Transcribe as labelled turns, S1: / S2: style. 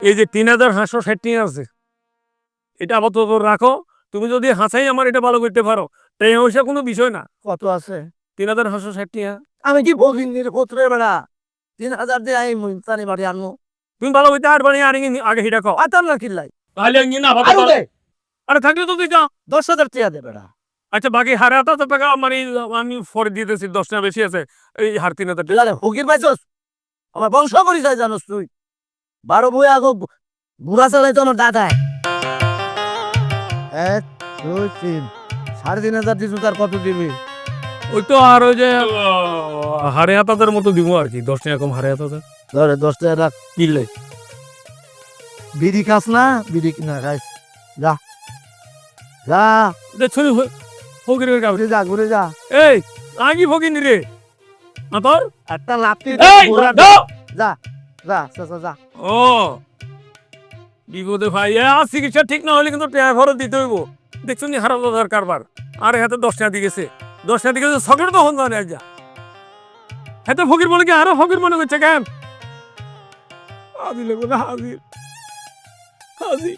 S1: এই যে ৩,৫৬০ টাকা আছে, এটা আপাতত রাখো। তুমি যদি হাসাই আমার এটা ভালো করতে পারো, তাই অবশ্য কোনো বিষয় না।
S2: কত আছে?
S1: ৩,৫৬০ টাকা।
S2: আমি কি ভগিনীর পুত্রের বেড়া ৩,০০০ দিয়ে আমি মুলতানি বাড়ি আনবো?
S1: তুমি ভালো করতে আর বানিয়ে আনি আগে হিটা খাও।
S2: আতাম না কিল্লাই
S1: তাহলে না
S2: আরো দে
S1: আরে থাকলে তো তুই যা।
S2: ১০,০০০ টাকা দে বেড়া।
S1: আচ্ছা বাকি হারে হাত টাকা মানে আমি পরে দিয়ে দিতেছি, ১০ টাকা বেশি আছে এই হার ৩,০০০ টাকা।
S2: বিলালে ফকির পাইছস? আমার বংশ করি যাই জানোস তুই? ১২ বই আগো বুড়া চালাই তো আমার দাদায়। ১ ২ ৩ ৩,৫০০ দিছু, তার কত দিবি?
S1: ওই তো আর ওই যে হারে হাতাদের মতো দিব আর কি, ১০ টাকা কম হারে হাতাদের
S2: ধরে ১০ টাকা রাখ।
S1: কিনলে।
S2: বিড়ি খাস না? বিড়ি কিনা খাইস? যা যা
S1: দেখছি ফকিরের কাছে।
S2: ঘুরে যা ঘুরে যা।
S1: এই আগে ফকিনি রে তোর।
S2: একটা লাত্তি
S1: এই
S2: ঘোড়া
S1: দাও।
S2: যা যা যা যা।
S1: ও বিপদে ভাই, চিকিৎসা ঠিক না হলে কিন্তু টাকা খরচ দিতে হইব। দেখছো নি হারাম দাদার কারবার। আর হাতে ১০ টাকা দিয়ে গেছে, ১০ টাকা দিয়ে গেছে সকলে তখন জানে যা। হাতে ফকির বলে কি আরো ফকির মনে করছে কেন? হাজির হাজির হাজির।